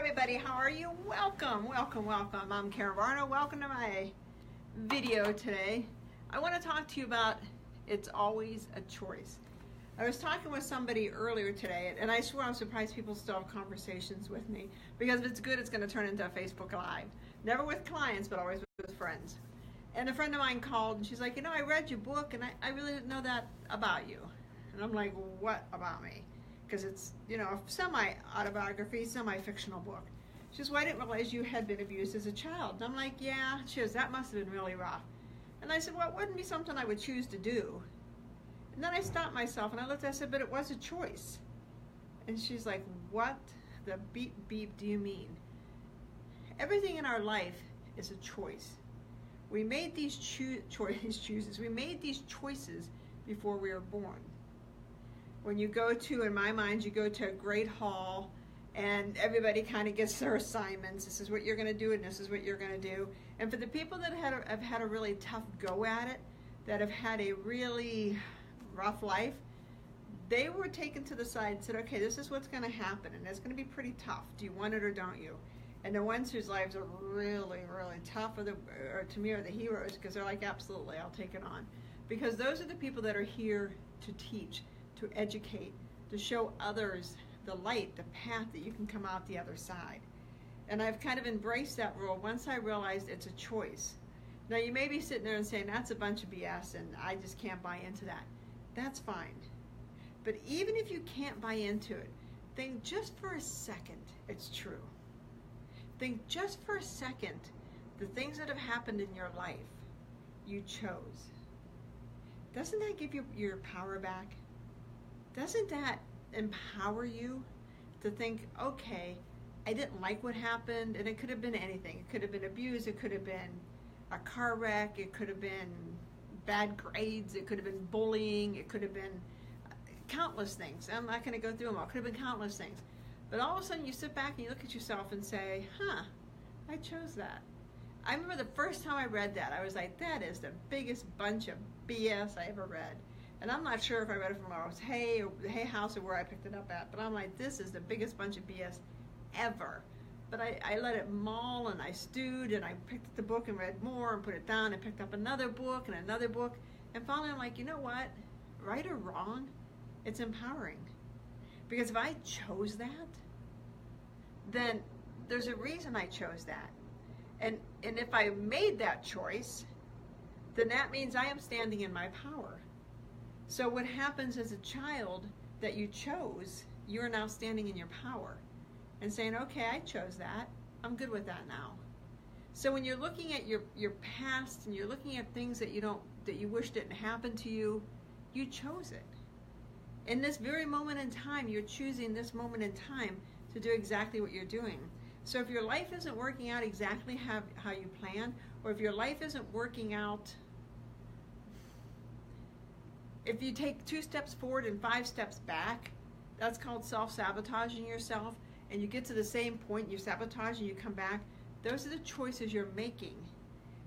everybody, how are you? Welcome. I'm Karen Varno. Welcome to my video today. I want to talk to you about it's always a choice. I was talking with somebody earlier today, and I swear I'm surprised people still have conversations with me, because if it's good, it's going to turn into a Facebook Live. Never with clients, but always with friends. And a friend of mine called, and she's like, you know, I read your book, and I really didn't know that about you. And I'm like, what about me? Because it's, you know, a semi-autobiography, semi-fictional book. She says, well, I didn't realize you had been abused as a child. And I'm like, yeah. She says, that must have been really rough. And I said, well, it wouldn't be something I would choose to do. And then I stopped myself, and I looked, I said, but it was a choice. And she's like, what the beep beep do you mean? Everything in our life is a choice. We made these choices. We made these choices before we were born. When you go to, in my mind, you go to a great hall and everybody kind of gets their assignments. This is what you're going to do and this is what you're going to do. And for the people that have had a really tough go at it, that have had a really rough life, they were taken to the side and said, okay, this is what's going to happen and it's going to be pretty tough. Do you want it or don't you? And the ones whose lives are really, really tough or to me are the heroes, because they're like, absolutely, I'll take it on. Because those are the people that are here to teach, to educate, to show others the light, the path that you can come out the other side. And I've kind of embraced that role once I realized it's a choice. Now you may be sitting there and saying, that's a bunch of BS and I just can't buy into that. That's fine. But even if you can't buy into it, think just for a second it's true. Think just for a second the things that have happened in your life, you chose. Doesn't that give you your power back? Doesn't that empower you to think, okay, I didn't like what happened, and it could have been anything. It could have been abuse, it could have been a car wreck, it could have been bad grades, it could have been bullying, it could have been countless things. I'm not going to go through them all. It could have been countless things. But all of a sudden you sit back and you look at yourself and say, huh, I chose that. I remember the first time I read that, I was like, that is the biggest bunch of BS I ever read. And I'm not sure if I read it from Rose Hay or the Hay House or where I picked it up at, but I'm like, this is the biggest bunch of BS ever. But I let it maul and I stewed and I picked up the book and read more and put it down and picked up another book and another book. And finally I'm like, you know what? Right or wrong, it's empowering. Because if I chose that, then there's a reason I chose that. And if I made that choice, then that means I am standing in my power. So what happens as a child that you chose, you're now standing in your power and saying, okay, I chose that. I'm good with that now. So when you're looking at your past and you're looking at things that you wish didn't happen to you, you chose it. In this very moment in time, you're choosing this moment in time to do exactly what you're doing. So if your life isn't working out exactly how you planned, or if your life isn't working out, if you take 2 steps forward and 5 steps back, that's called self-sabotaging yourself, and you get to the same point, you sabotage and you come back. Those are the choices you're making,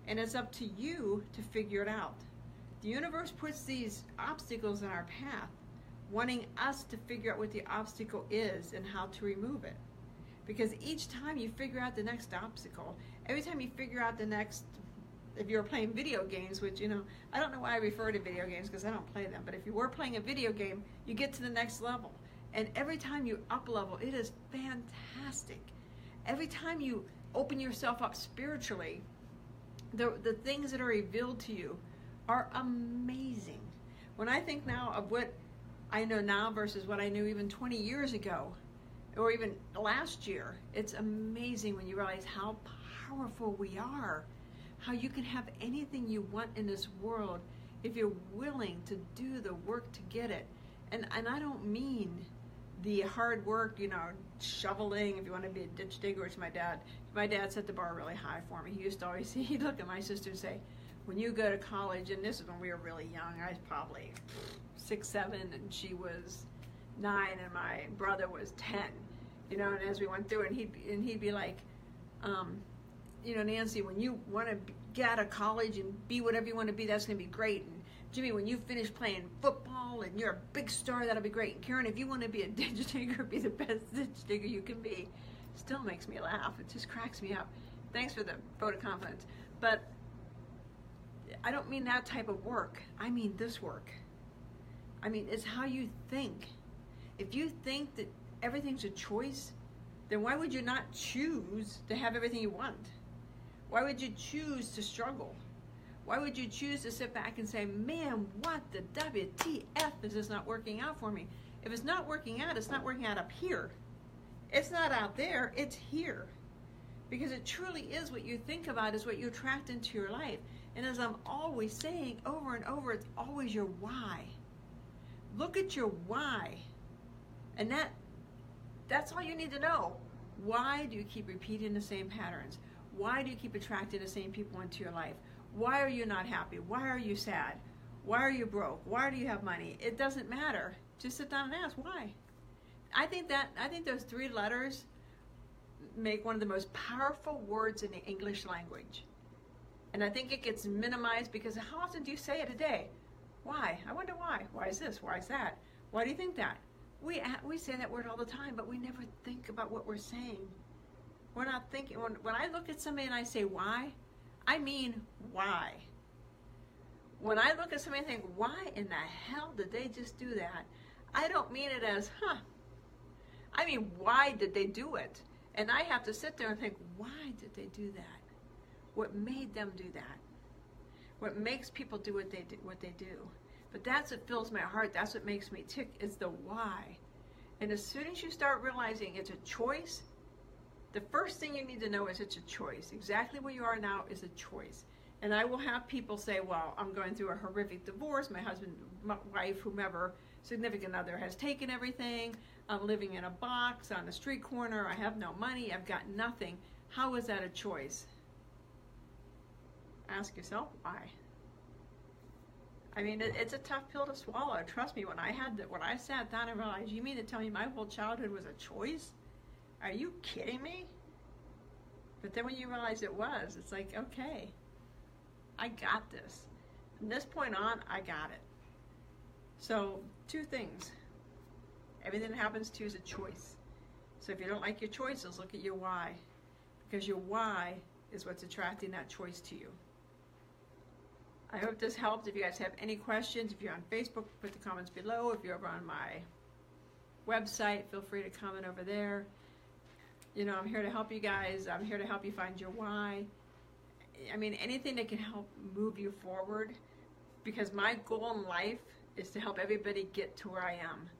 and it's up to you to figure it out. The universe puts these obstacles in our path, wanting us to figure out what the obstacle is and how to remove it. Because each time you figure out the next obstacle, every time you figure out the next, if you're playing video games, which, you know, I don't know why I refer to video games because I don't play them, but if you were playing a video game, you get to the next level. And every time you up level, it is fantastic. Every time you open yourself up spiritually, the things that are revealed to you are amazing. When I think now of what I know now versus what I knew even 20 years ago, or even last year, it's amazing when you realize how powerful we are, how you can have anything you want in this world if you're willing to do the work to get it. And I don't mean the hard work, you know, shoveling, if you want to be a ditch digger, which my dad set the bar really high for me. He used to always say, he'd look at my sister and say, when you go to college, and this is when we were really young, I was probably 6, 7, and she was 9, and my brother was 10, you know, and as we went through, and he'd be like, you know, Nancy, when you want to get out of college and be whatever you want to be, that's going to be great. And Jimmy, when you finish playing football and you're a big star, that'll be great. And Karen, if you want to be a ditch digger, be the best ditch digger you can be. Still makes me laugh. It just cracks me up. Thanks for the vote of confidence. But I don't mean that type of work. I mean this work. I mean, it's how you think. If you think that everything's a choice, then why would you not choose to have everything you want? Why would you choose to struggle? Why would you choose to sit back and say, man, what the WTF is this not working out for me? If it's not working out, it's not working out up here. It's not out there, it's here. Because it truly is what you think about is what you attract into your life. And as I'm always saying over and over, it's always your why. Look at your why. And that's all you need to know. Why do you keep repeating the same patterns? Why do you keep attracting the same people into your life? Why are you not happy? Why are you sad? Why are you broke? Why do you have money? It doesn't matter. Just sit down and ask why. I think those 3 letters make one of the most powerful words in the English language. And I think it gets minimized because how often do you say it a day? Why? I wonder why. Why is this? Why is that? Why do you think that? We say that word all the time, but we never think about what we're saying. We're not thinking. When I look at somebody and I say why, I mean why. When I look at somebody and think, why in the hell did they just do that? I don't mean it as, I mean, why did they do it? And I have to sit there and think, why did they do that? What made them do that? What makes people do what they do? But that's what fills my heart. That's what makes me tick, is the why. And as soon as you start realizing it's a choice, the first thing you need to know is it's a choice. Exactly where you are now is a choice. And I will have people say, well, I'm going through a horrific divorce. My husband, my wife, whomever, significant other has taken everything. I'm living in a box on a street corner. I have no money. I've got nothing. How is that a choice? Ask yourself why. I mean, it's a tough pill to swallow. Trust me, when I sat down and realized, you mean to tell me my whole childhood was a choice? Are you kidding me? But then when you realize it was, it's like, okay, I got this. From this point on, I got it. So, 2 things. Everything that happens to you is a choice. So if you don't like your choices, look at your why. Because your why is what's attracting that choice to you. I hope this helped. If you guys have any questions, if you're on Facebook, put the comments below. If you're over on my website, feel free to comment over there. You know, I'm here to help you guys. I'm here to help you find your why. I mean, anything that can help move you forward. Because my goal in life is to help everybody get to where I am.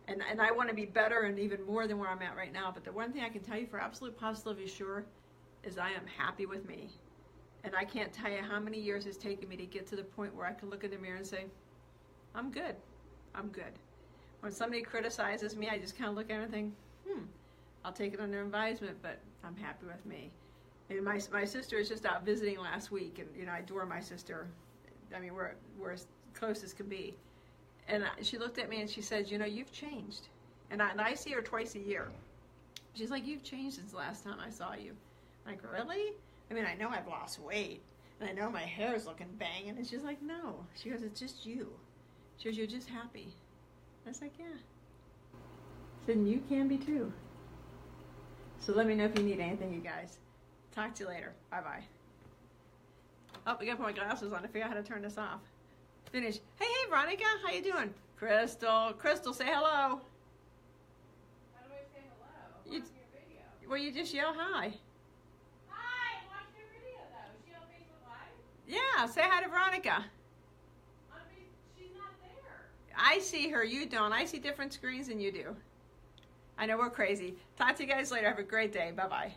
And I want to be better and even more than where I'm at right now. But the one thing I can tell you for absolute positively sure is I am happy with me. And I can't tell you how many years it's taken me to get to the point where I can look in the mirror and say, I'm good. I'm good. When somebody criticizes me, I just kind of look at it and think, I'll take it under advisement, but I'm happy with me. And my sister was just out visiting last week, and you know, I adore my sister. I mean, we're as close as can be. And she looked at me and she said, you know, you've changed. And I see her twice a year. She's like, you've changed since the last time I saw you. I'm like, really? I mean, I know I've lost weight, and I know my hair's looking banging. And she's like, no. She goes, it's just you. She goes, you're just happy. I was like, yeah. I said, and you can be too. So let me know if you need anything, you guys. Talk to you later. Bye-bye. Oh, I gotta put my glasses on to figure out how to turn this off. Finish. Hey, Veronica, how you doing? Crystal, say hello. How do I say hello? I'm watching your video. Well, you just yell hi. Hi, I'm watching your video though. Is she on Facebook Live? Yeah, say hi to Veronica. She's not there. I see her, you don't. I see different screens than you do. I know we're crazy. Talk to you guys later. Have a great day. Bye-bye.